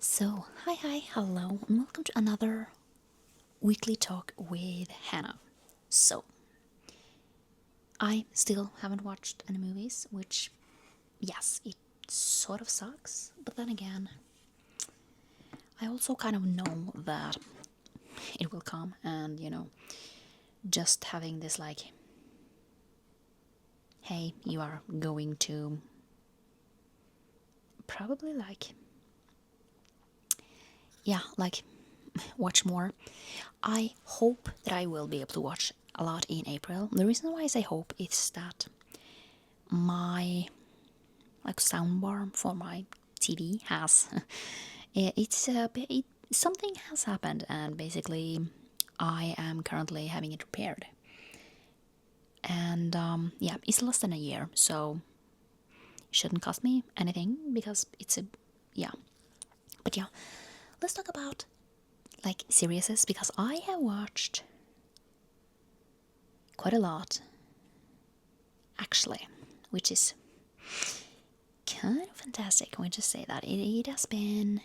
So, hi, hello, and welcome to another weekly talk with Hannah. So, I still haven't watched any movies, which, yes, it sort of sucks, but then again, I also kind of know that it will come, and just having this like, hey, you are going to probably like watch more. I hope that I will be able to watch a lot in April. The reason why I say hope is that my soundbar for my TV has something has happened, and basically I am currently having it repaired. And yeah, it's less than a year, so it shouldn't cost me anything because it's a yeah. But yeah, let's talk about like series because I have watched quite a lot actually, which is kind of fantastic. When I just say that it has been,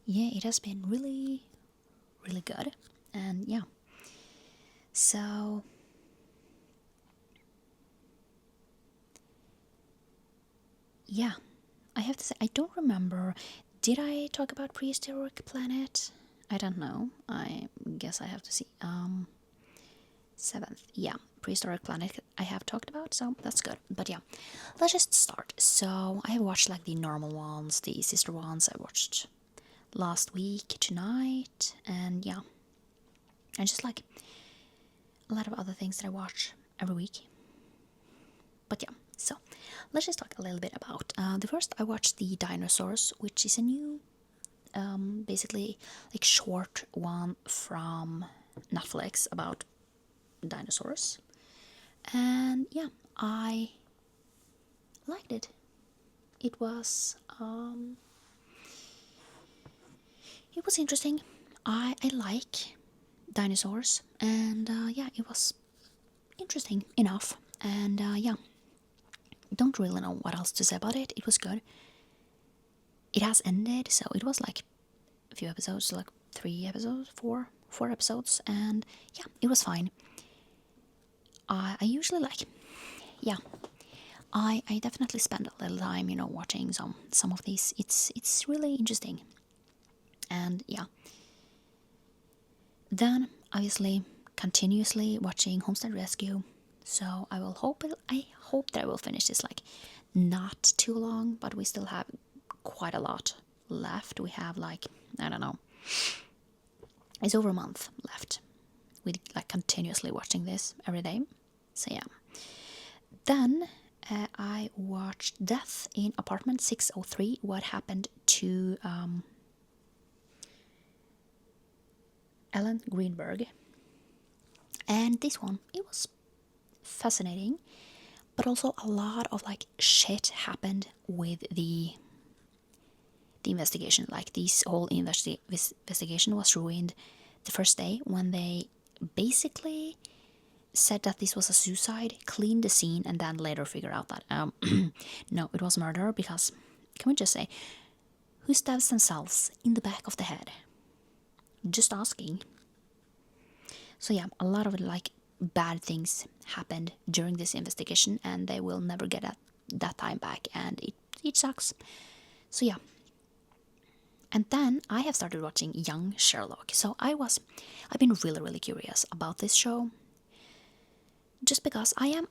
it has been really, really good, and yeah. So yeah, I have to say I don't remember. Did I talk about Prehistoric Planet? I don't know. I guess I have to see. Seventh, yeah, Prehistoric Planet I have talked about, so that's good. But yeah, let's just start. So I have watched like the normal ones, the sister ones I watched last week, tonight, and yeah, and just like a lot of other things that I watch every week. But yeah, so let's just talk a little bit about the first. I watched the Dinosaurs, which is a new, basically like short one from Netflix about dinosaurs, and yeah, I liked it. It was it was interesting. I like dinosaurs, and yeah, it was interesting enough, and yeah, don't really know what else to say about it. It was good. It has ended, so it was like a few episodes, like 3 episodes, four episodes, and yeah, it was fine. I usually like, yeah, I definitely spend a little time, watching some of these. It's really interesting, and yeah. Then obviously continuously watching Homestead Rescue. So I hope that I will finish this like not too long, but we still have quite a lot left. We have like, I don't know, it's over a month left with like continuously watching this every day. So yeah. Then I watched Death in Apartment 603. What happened to Ellen Greenberg? And this one, it was fascinating, but also a lot of like shit happened with the investigation. Like this whole investigation was ruined the first day when they basically said that this was a suicide, cleaned the scene, and then later figured out that no, it was murder. Because can we just say, who stabs themselves in the back of the head? Just asking. So yeah, a lot of like bad things happened during this investigation, and they will never get that time back, and it sucks. So yeah. And then I have started watching Young Sherlock. So I've been really, really curious about this show. Just because I am.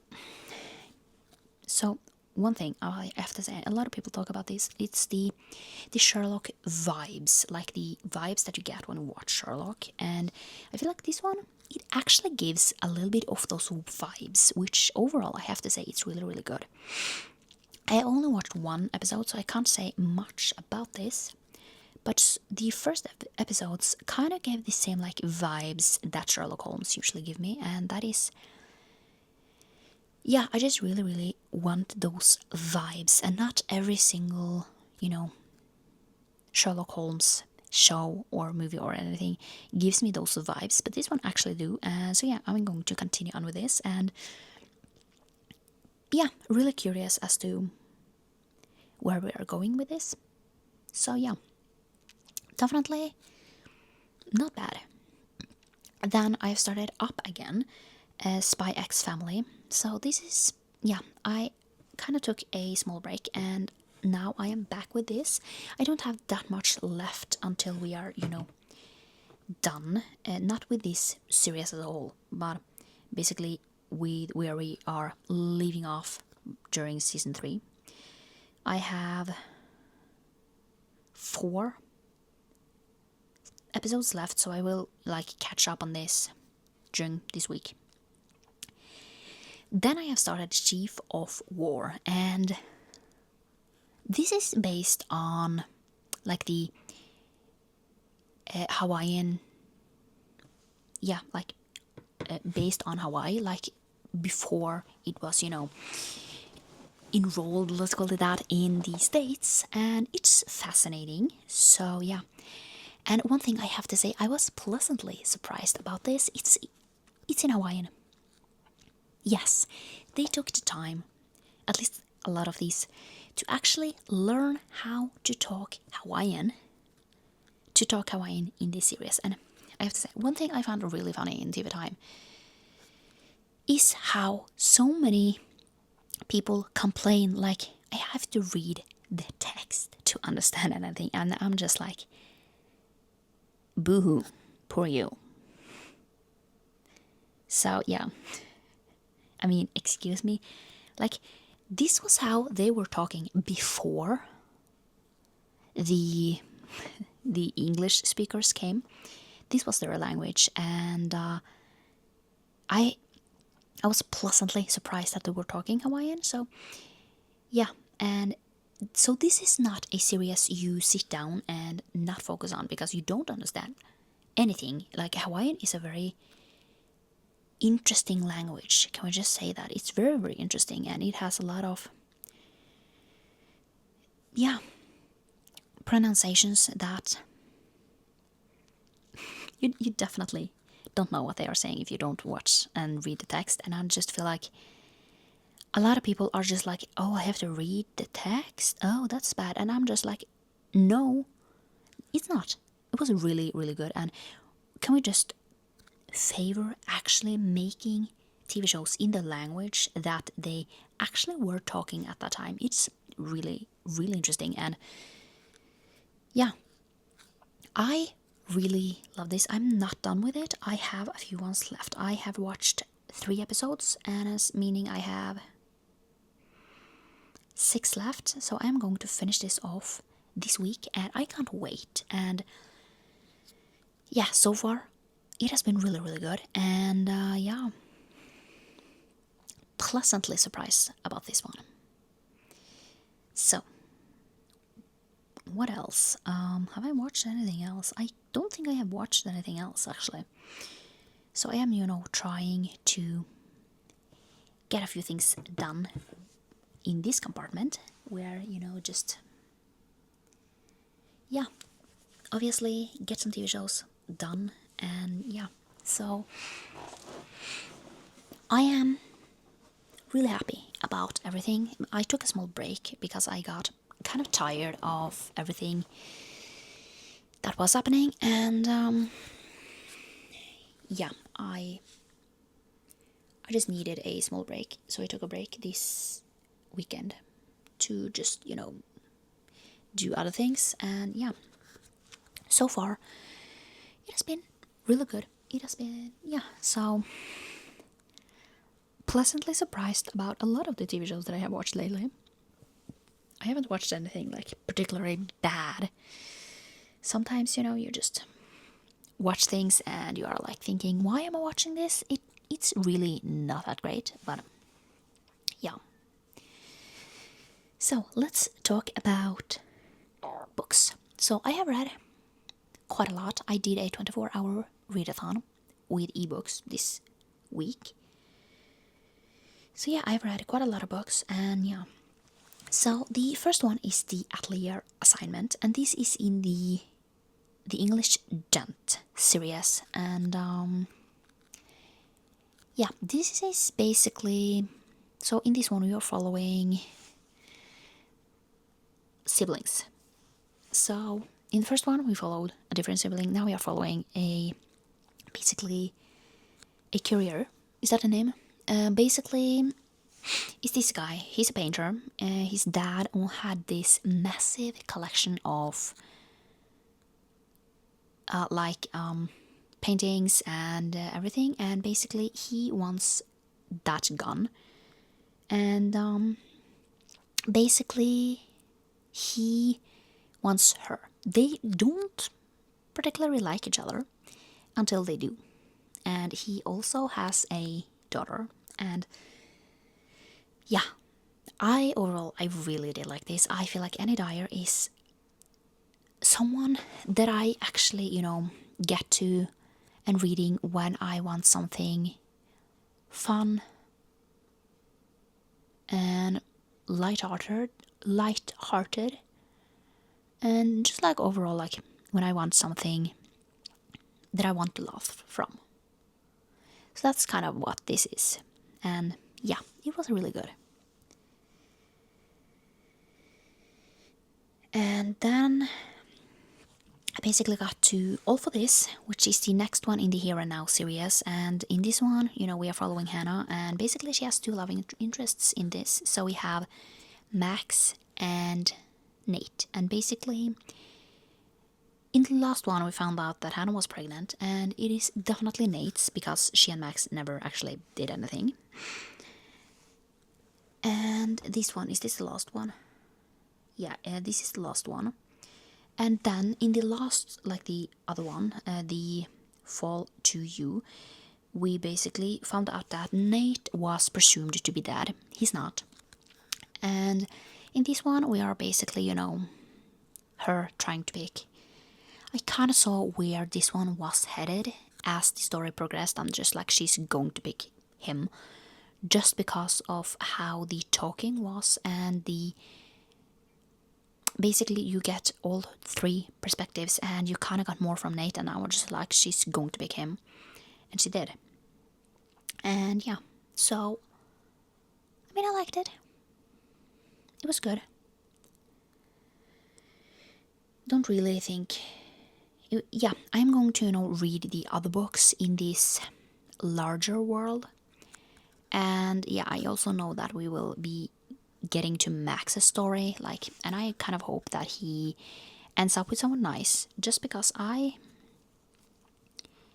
So one thing I have to say, a lot of people talk about this. It's the Sherlock vibes, like the vibes that you get when you watch Sherlock. And I feel like this one, it actually gives a little bit of those vibes, which overall I have to say it's really, really good. I only watched one episode, so I can't say much about this. But the first episodes kind of gave the same like vibes that Sherlock Holmes usually give me, and that is, yeah, I just really, really want those vibes, and not every single, Sherlock Holmes show or movie or anything gives me those vibes, but this one actually do. So yeah, I'm going to continue on with this, and yeah, really curious as to where we are going with this. So yeah. definitely not bad. Then I've started up again, Spy X Family. So this is, yeah, I kind of took a small break and now I am back with this. I don't have that much left until we are, done. Not with this series at all, but basically where we are leaving off during season 3. I have 4 episodes left, so I will catch up on this during this week. Then I have started Chief of War, and this is based on the Hawaiian, based on Hawaii, before it was, enrolled, let's call it that, in the States, and it's fascinating. So yeah. And one thing I have to say, I was pleasantly surprised about this. It's in Hawaiian. Yes, they took the time, at least a lot of these, to actually learn how to talk Hawaiian in this series. And I have to say, one thing I found really funny in TV Time is how so many people complain, I have to read the text to understand anything. And I'm just like, boo-hoo, poor you. So yeah, I mean, excuse me, this was how they were talking before the English speakers came. This was their language, and I was pleasantly surprised that they were talking Hawaiian. So yeah, and so this is not a series you sit down and not focus on because you don't understand anything. Hawaiian is a very interesting language. Can we just say that? It's very, very interesting, and it has a lot of pronunciations that you definitely don't know what they are saying if you don't watch and read the text. And I just feel like a lot of people are just like, oh, I have to read the text, oh, that's bad. And I'm just like, no, it's not. It was really, really good. And can we just favor actually making TV shows in the language that they actually were talking at that time? It's really, really interesting. And yeah, I really love this. I'm not done with it. I have a few ones left. I have watched 3 episodes, and as meaning I have 6 left. So I'm going to finish this off this week, and I can't wait. And yeah, so far it has been really, really good. And yeah, pleasantly surprised about this one. So what else? Have I watched anything else? I don't think I have watched anything else, actually. So I am, trying to get a few things done in this compartment where, just, yeah, obviously get some TV shows done. And yeah, so I am really happy about everything. I took a small break because I got kind of tired of everything that was happening, and yeah, I just needed a small break, so I took a break this weekend to just do other things. And yeah, so far it has been really good. It has been, yeah, so pleasantly surprised about a lot of the TV shows that I have watched lately. I haven't watched anything particularly bad. Sometimes, you just watch things and you are thinking, why am I watching this? It's really not that great, but yeah. So let's talk about books. So I have read quite a lot. I did a 24-hour readathon with ebooks this week. So yeah, I've read quite a lot of books, and yeah. So the first one is the Atelier Assignment, and this is in the English Dent series. And yeah, this is basically, so in this one we are following siblings. So in the first one we followed a different sibling. Now we are following basically a courier. Is that a name? Basically, it's this guy. He's a painter. His dad had this massive collection of paintings and everything, and basically he wants that gone. And basically he wants her. They don't particularly like each other until they do. And he also has a daughter. And yeah, I really did like this. I feel like Annie Dyer is someone that I actually, get to and reading when I want something fun and light-hearted, and just like overall, like when I want something that I want to laugh from. So that's kind of what this is. And yeah, it was really good. And then I basically got to All for This, which is the next one in the Here and Now series. And in this one, we are following Hanna, and basically she has two love interests in this. So we have Max and Nate. And basically, in the last one, we found out that Hanna was pregnant, and it is definitely Nate's because she and Max never actually did anything. And this one, is this the last one? Yeah, this is the last one. And then in the last, like the other one, the Fall to You, we basically found out that Nate was presumed to be dead. He's not. And in this one, we are basically, her trying to pick. I kind of saw where this one was headed as the story progressed. I'm just like, she's going to pick him. Just because of how the talking was and basically you get all three perspectives, and you kind of got more from Nate, and I was just like, she's going to pick him. And she did. And yeah, so I liked it. It was good. Don't really think... Yeah, I'm going to, read the other books in this larger world. And yeah, I also know that we will be getting to Max's story, and I kind of hope that he ends up with someone nice, just because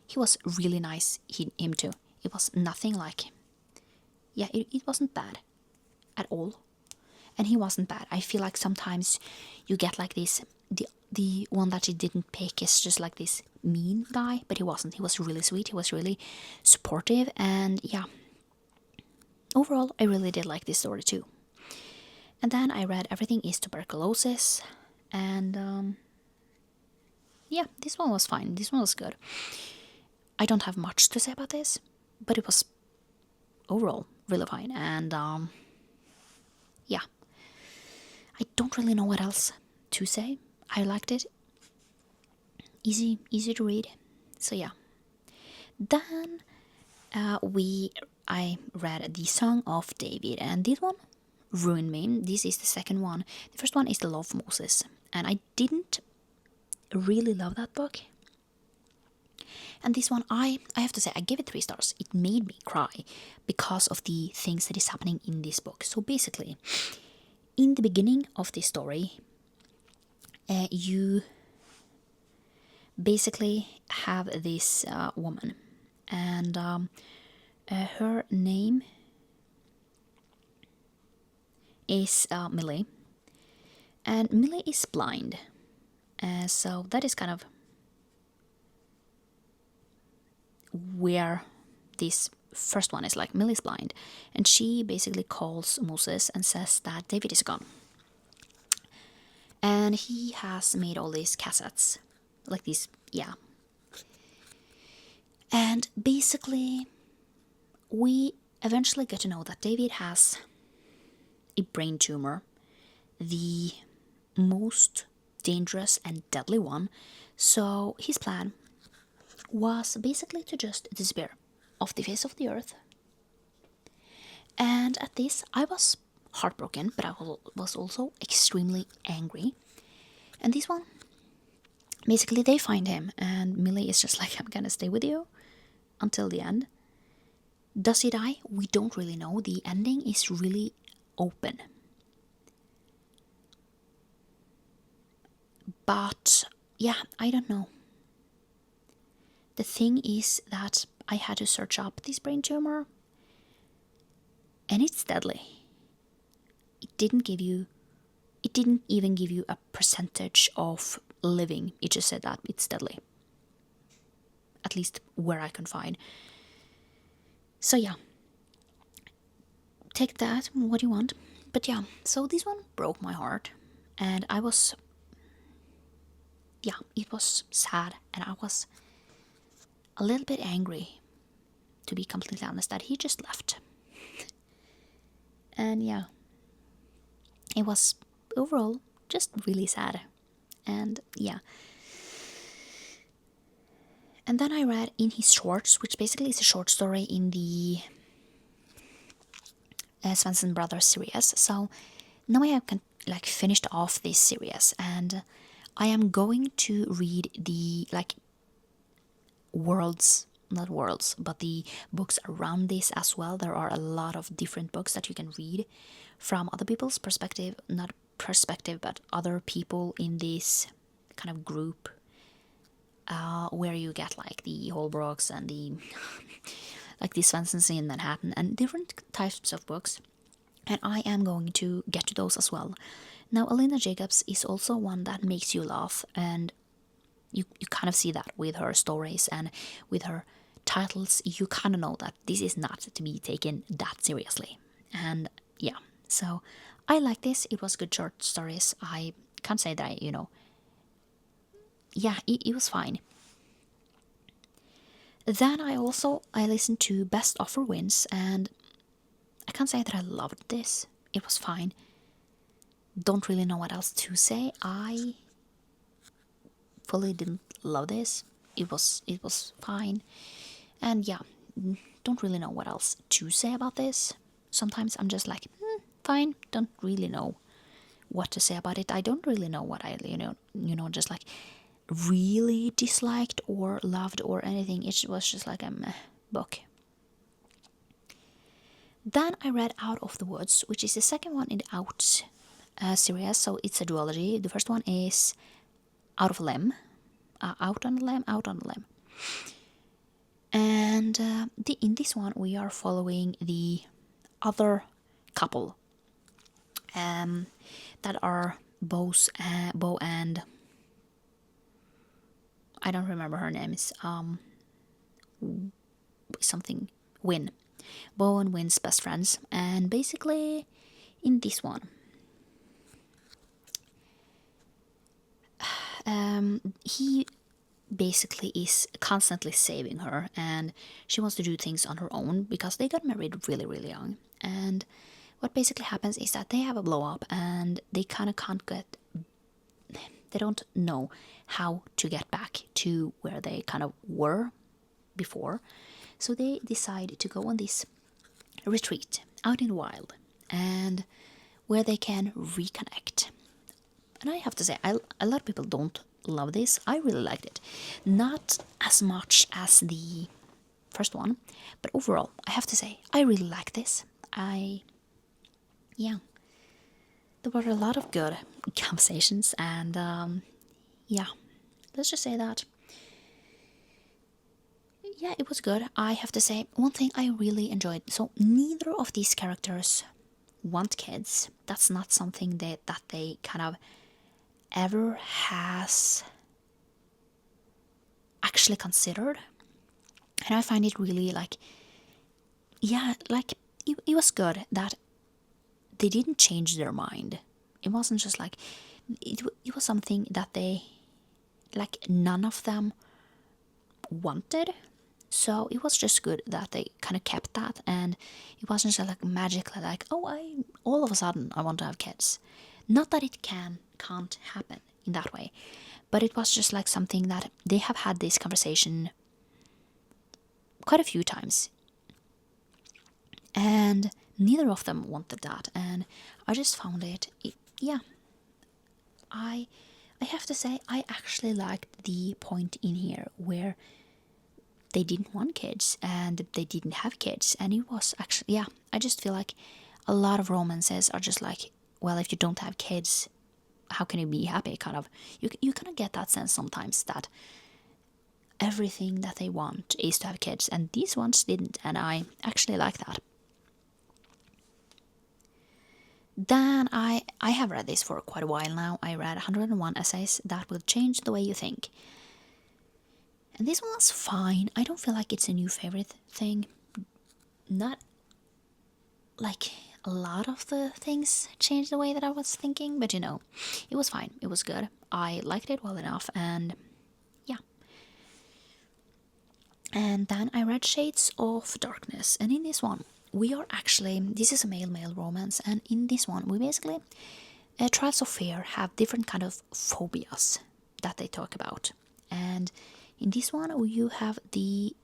he was really nice, him too. It was nothing like... Yeah, it wasn't bad at all. And he wasn't bad. I feel like sometimes you get like this, the one that she didn't pick is just like this mean guy, but he wasn't. He was really sweet, he was really supportive, and yeah. Overall, I really did like this story too. And then I read Everything is Tuberculosis, and yeah, this one was fine. This one was good. I don't have much to say about this, but it was overall really fine. And yeah, I don't really know what else to say. I liked it. Easy to read. So yeah. Then I read The Song of David, and this one ruined me. This is the second one. The first one is The Law of Moses, and I didn't really love that book. And this one, I have to say, I gave it 3 stars. It made me cry because of the things that is happening in this book. So basically, in the beginning of this story, you basically have this woman, and her name is Millie, and Millie is blind. So that is kind of where this first one is like. Millie's blind, and she basically calls Moses and says that David is gone. And he has made all these cassettes, like these, yeah. And basically, we eventually get to know that David has a brain tumor, the most dangerous and deadly one. So his plan was basically to just disappear off the face of the earth. And at this, I was heartbroken, but I was also extremely angry. And this one, basically they find him, and Millie is just like, I'm gonna stay with you until the end. Does he die? We don't really know. The ending is really open. But yeah, I don't know. The thing is that I had to search up this brain tumor, and it's deadly. It didn't even give you a percentage of living. It just said that it's deadly. At least where I can find. So yeah, take that what you want. But yeah, so this one broke my heart, and I was, yeah, it was sad, and I was a little bit angry, to be completely honest, that he just left. And yeah, it was overall just really sad. And yeah. And then I read in his shorts, which basically is a short story in the Svensson Brothers series. So now I have finished off this series, and I am going to read the worlds, not worlds, but the books around this as well. There are a lot of different books that you can read from other people's perspective, not perspective, but other people in this kind of group, where you get like the Holbrooks and the like the Svenssons in Manhattan and different types of books. And I am going to get to those as well. Now, Alina Jacobs is also one that makes you laugh, and you kind of see that with her stories and with her titles. You kind of know that this is not to be taken that seriously. And yeah, so I like this. It was good short stories. I can't say that yeah, it was fine. Then I listened to Best Offer Wins, and I can't say that I loved this. It was fine. Don't really know what else to say. I fully didn't love this. It was fine. And yeah, don't really know what else to say about this. Sometimes I'm just like, fine, don't really know what to say about it. I don't really know what I just like really disliked or loved or anything. It was just like a meh book. Then I read Out of the Woods, which is the second one in the Out series. So it's a duology. The first one is Out of a Limb, Out on a Limb, Out on a Limb. And in this one, we are following the other couple that are Bo and I don't remember her name. It's something Win. Bo and Win's best friends, and basically in this one, he basically is constantly saving her, and she wants to do things on her own because they got married really, really young. And what basically happens is that they have a blow up, and they kind of they don't know how to get back to where they kind of were before. So they decide to go on this retreat out in the wild, and where they can reconnect. And I have to say, a lot of people don't love this. I really liked it. Not as much as the first one, but overall, I have to say, I really like this. Yeah. There were a lot of good conversations, and yeah, let's just say that. Yeah, it was good. I have to say, one thing I really enjoyed. So neither of these characters want kids. That's not something that they kind of ever has actually considered. And I find it really it was good that they didn't change their mind. It wasn't just like, it was something that they, none of them wanted. So it was just good that they kind of kept that, and it wasn't just like magically like, all of a sudden I want to have kids. Not that it can't happen in that way, but it was just like something that they have had this conversation quite a few times, and neither of them wanted that. And I just found it yeah, I I have to say, I actually liked the point in here where they didn't want kids and they didn't have kids. And it was actually, yeah, I just feel like a lot of romances are just like, well, if you don't have kids, how can you be happy? Kind of, you kind of get that sense sometimes that everything that they want is to have kids, and these ones didn't, and I actually like that. Then I have read this for quite a while now. I read 101 essays that will change the way you think. And this one was fine. I don't feel like it's a new favorite thing. Not like a lot of the things changed the way that I was thinking, but it was fine. It was good. I liked it well enough, and yeah. And then I read Shades of Darkness, and in this one, this is a male romance, and in this one, we basically, Trials of Fear have different kind of phobias that they talk about. And in this one, you have the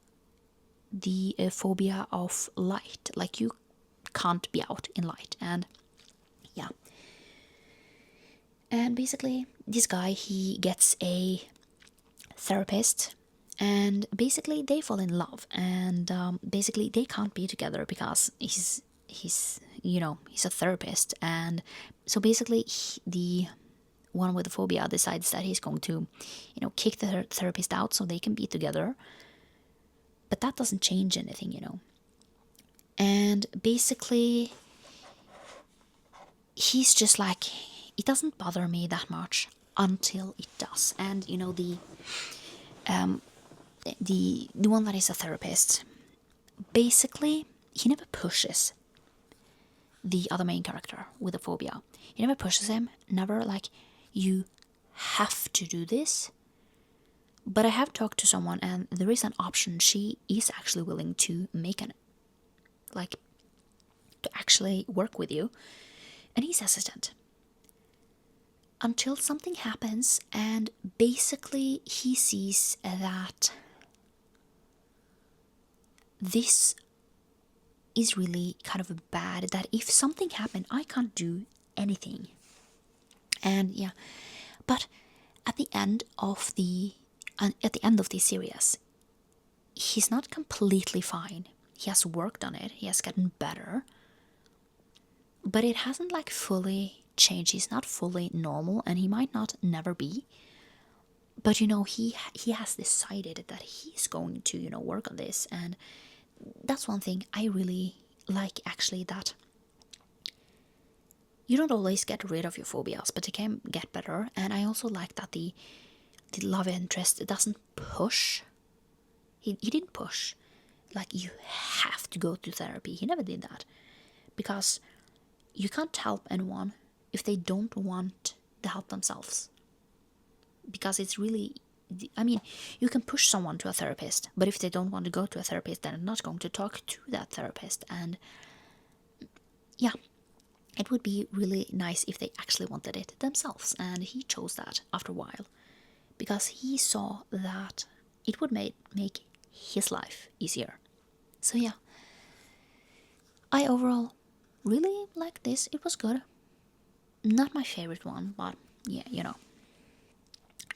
phobia of light, like you can't be out in light, and yeah. And basically, this guy, he gets a therapist, and basically they fall in love, and basically they can't be together because he's a therapist, and so basically the one with the phobia decides that he's going to kick the therapist out so they can be together, but that doesn't change anything. And basically he's just like, it doesn't bother me that much until it does. And the one that is a therapist, basically he never pushes the other main character with a phobia. He never pushes him, never like, you have to do this. But I have talked to someone, and there is an option. She is actually willing to make to actually work with you, and he's hesitant until something happens, and basically he sees that this is really kind of bad, that if something happened, I can't do anything. And yeah, but at the end of the series, he's not completely fine. He has worked on it. He has gotten better, but it hasn't like fully changed. He's not fully normal, and he might not never be. But he has decided that he's going to work on this, and that's one thing I really like, actually, that you don't always get rid of your phobias, but you can get better. And I also like that the love interest doesn't push. He didn't push, like, you have to go to therapy. He never did that, because you can't help anyone if they don't want the help themselves. Because it's really, I mean, you can push someone to a therapist, but if they don't want to go to a therapist, they're not going to talk to that therapist. And yeah, it would be really nice if they actually wanted it themselves. And he chose that after a while, because he saw that it would make his life easier. So yeah, I overall really liked this. It was good. Not my favorite one, but yeah.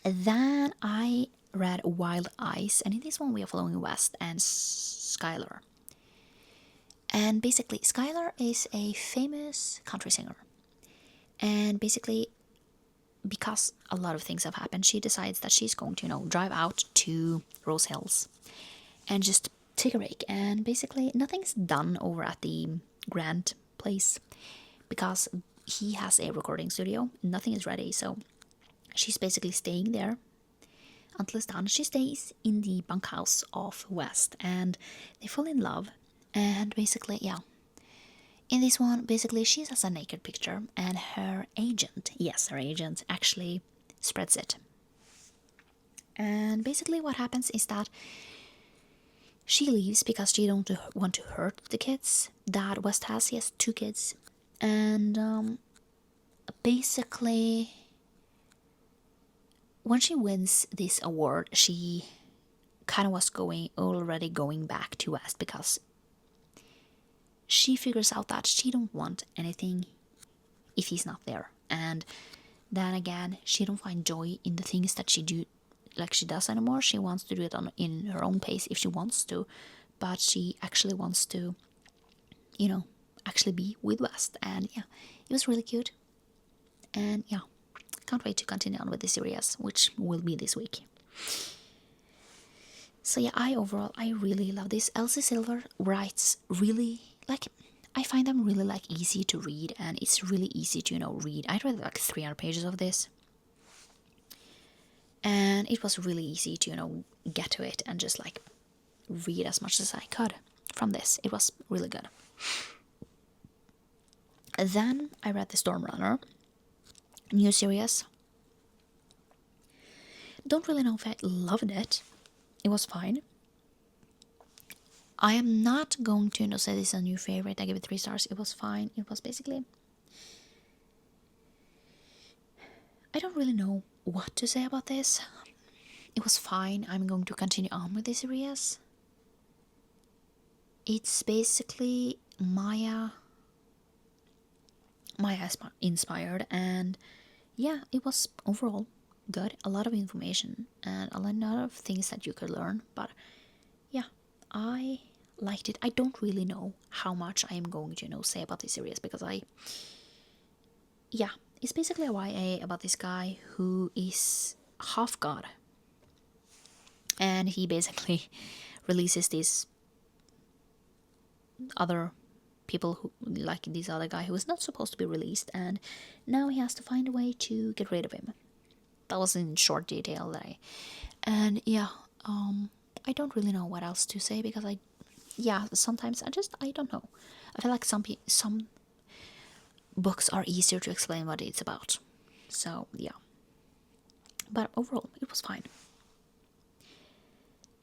Then I read Wild Eyes, and in this one we are following West and Skylar. And basically, Skylar is a famous country singer. And basically, because a lot of things have happened, she decides that she's going to, drive out to Rose Hills and just take a break. And basically, nothing's done over at the Grant place because he has a recording studio. Nothing is ready, so she's basically staying there until it's done. She stays in the bunkhouse of West, and they fall in love. And basically, yeah. In this one, basically, she has a naked picture, and her agent actually spreads it. And basically what happens is that she leaves because she don't want to hurt the kids that West has. He has 2 kids. And basically, when she wins this award, she kind of was already going back to West, because she figures out that she don't want anything if he's not there. And then again, she don't find joy in the things that she does anymore. She wants to do it in her own pace if she wants to, but she actually wants to, actually be with West. And yeah, it was really cute. And yeah, can't wait to continue on with the series, which will be this week. So yeah, I really love this. Elsie Silver writes really, I find them really easy to read, and it's really easy to read. I read 300 pages of this, and it was really easy to get to it and just read as much as I could from this. It was really good. Then I read the Stormrunner new series. Don't really know if I loved it. It was fine. I am not going to say this is a new favorite. I give it 3 stars. It was fine. It was basically, I don't really know what to say about this. It was fine. I'm going to continue on with this series. It's basically Maya inspired, and yeah, it was overall good. A lot of information and a lot of things that you could learn, but yeah, I liked it. I don't really know how much I am going to say about this series, because it's basically a YA about this guy who is half god, and he basically releases these other people who, like this other guy who is not supposed to be released, and now he has to find a way to get rid of him. That was in short detail and yeah, I don't really know what else to say, because sometimes I don't know. I feel like some books are easier to explain what it's about. So yeah, but overall it was fine.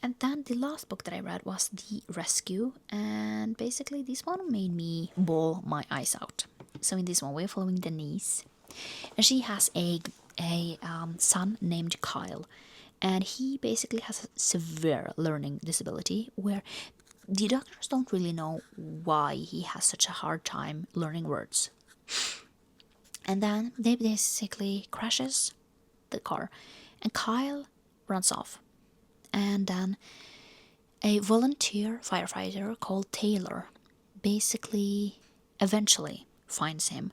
And then the last book that I read was The Rescue, and basically this one made me bawl my eyes out. So in this one we're following Denise, and she has a son named Kyle, and he basically has a severe learning disability where the doctors don't really know why he has such a hard time learning words. And then they basically crashes the car, and Kyle runs off. And then a volunteer firefighter called Taylor basically eventually finds him,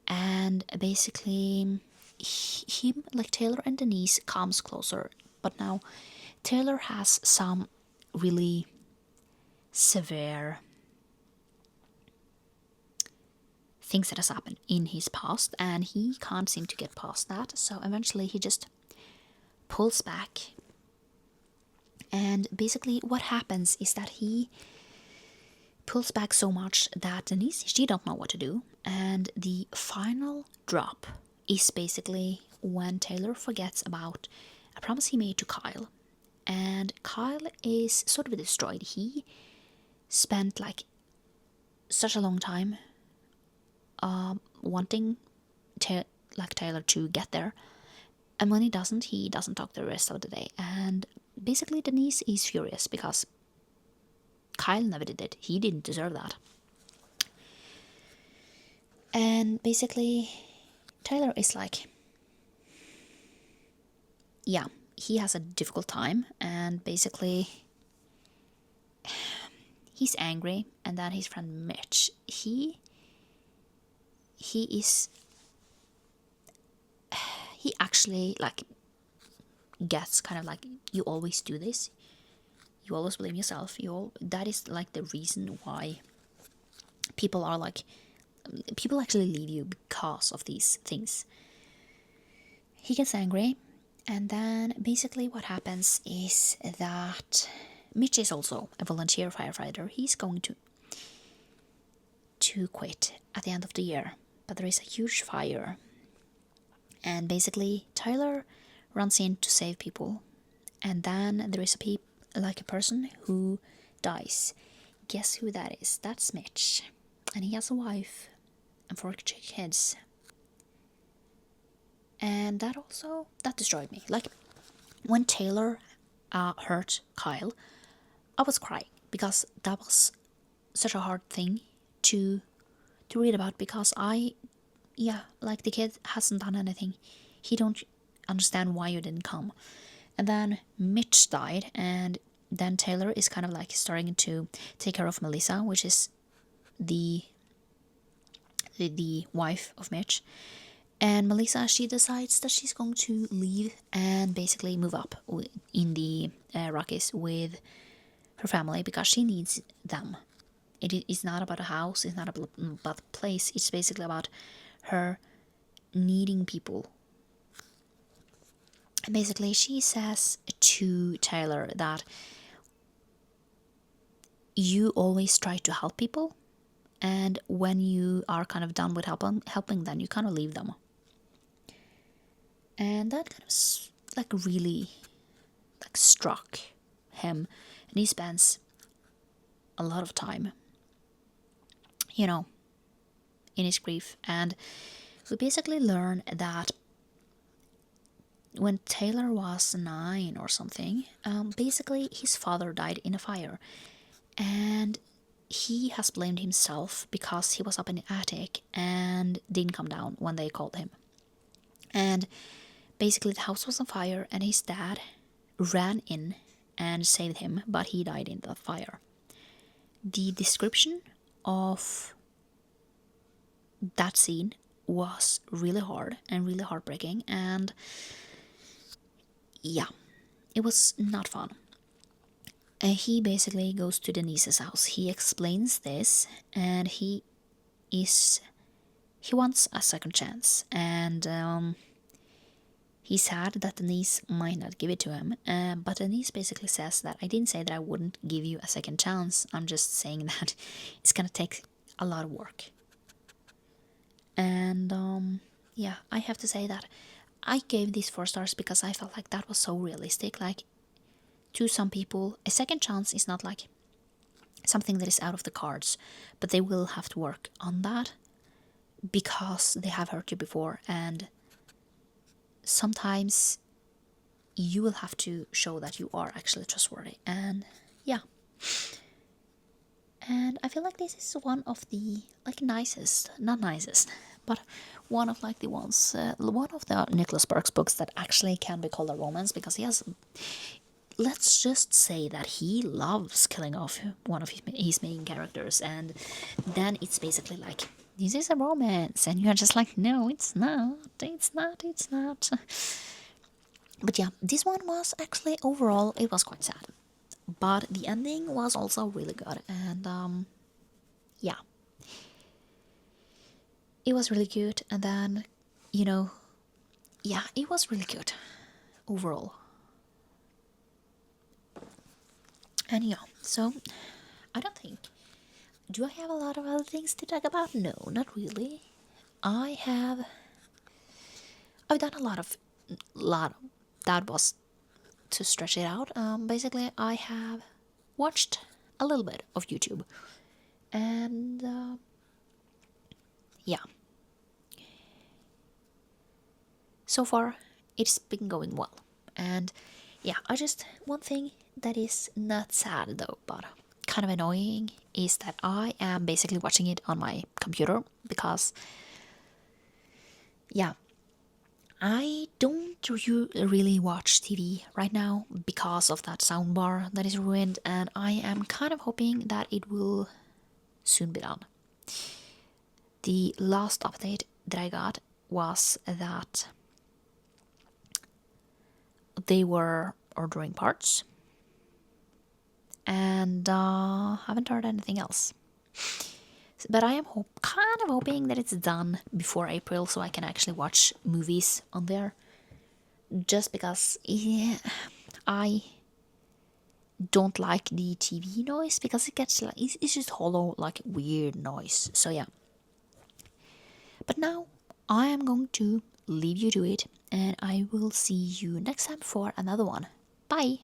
and basically him, Taylor and Denise, comes closer. But now Taylor has some really severe things that has happened in his past, and he can't seem to get past that. So eventually he just pulls back, and basically what happens is that he pulls back so much that Denise, she don't know what to do, and the final drop is basically when Taylor forgets about a promise he made to Kyle, and Kyle is sort of destroyed. He spent such a long time wanting Taylor to get there, and when he doesn't talk the rest of the day. And basically Denise is furious because Kyle never did it. He didn't deserve that. And basically Taylor is he has a difficult time, and basically he's angry. And then his friend Mitch, he actually gets kind of you always do this, you always blame yourself, that is the reason why people actually leave you, because of these things. He gets angry, and then basically what happens is that Mitch is also a volunteer firefighter. He's going to quit at the end of the year, but there is a huge fire, and basically Tyler runs in to save people, and then there is a person who dies. Guess who that is? That's Mitch, and he has a wife and 4 kids. And that destroyed me. When Taylor hurt Kyle, I was crying, because that was such a hard thing to read about, because I yeah, like the kid hasn't done anything. He don't understand why you didn't come. And then Mitch died, and then Taylor is kind of like starting to take care of Melissa, which is the the wife of Mitch. And Melissa, she decides that she's going to leave and basically move up in the Rockies with her family because she needs them. It is not about a house, it's not about a place, it's basically about her needing people. And basically, she says to Taylor that you always try to help people, and when you are kind of done with helping them, you kind of leave them. And that kind of like really like struck him, and he spends a lot of time, you know, in his grief. And we basically learn that when Taylor was 9 or something, basically his father died in a fire, and he has blamed himself because he was up in the attic and didn't come down when they called him. And basically the house was on fire, and his dad ran in and saved him, but he died in the fire. The description of that scene was really hard and really heartbreaking, and yeah, it was not fun. And he basically goes to Denise's house. He explains this, and he wants a second chance, and he's sad that Denise might not give it to him. But Denise basically says that I didn't say that I wouldn't give you a second chance. I'm just saying that it's gonna take a lot of work. And yeah, I have to say that I gave these 4 stars because I felt like that was so realistic. Like, to some people, a second chance is not like something that is out of the cards, but they will have to work on that because they have hurt you before, and sometimes you will have to show that you are actually trustworthy. And yeah, and I feel like this is one of the like nicest, not nicest, but one of like the ones, one of the Nicholas Sparks books that actually can be called a romance, because he has, let's just say that he loves killing off one of his main characters, and then it's basically like, this is a romance, and you're just like, no, it's not, it's not. But yeah, this one was actually, overall, it was quite sad, but the ending was also really good, and yeah, it was really good. And then, you know, yeah, it was really good overall. And yeah, so I don't think, do I have a lot of other things to talk about? No, not really. I've done a lot. That was to stretch it out. Basically, I have watched a little bit of YouTube, and yeah, so far it's been going well. And yeah, I just, one thing that is not sad though, but kind of annoying, is that I am basically watching it on my computer because, yeah, I don't really watch TV right now because of that soundbar that is ruined, and I am kind of hoping that it will soon be done. The last update that I got was that they were ordering parts, and haven't heard anything else. But I am kind of hoping that it's done before April, so I can actually watch movies on there. Just because, yeah, I don't like the TV noise, because it gets like, it's just hollow, like weird noise. So yeah. But now I am going to leave you to it, and I will see you next time for another one. Bye.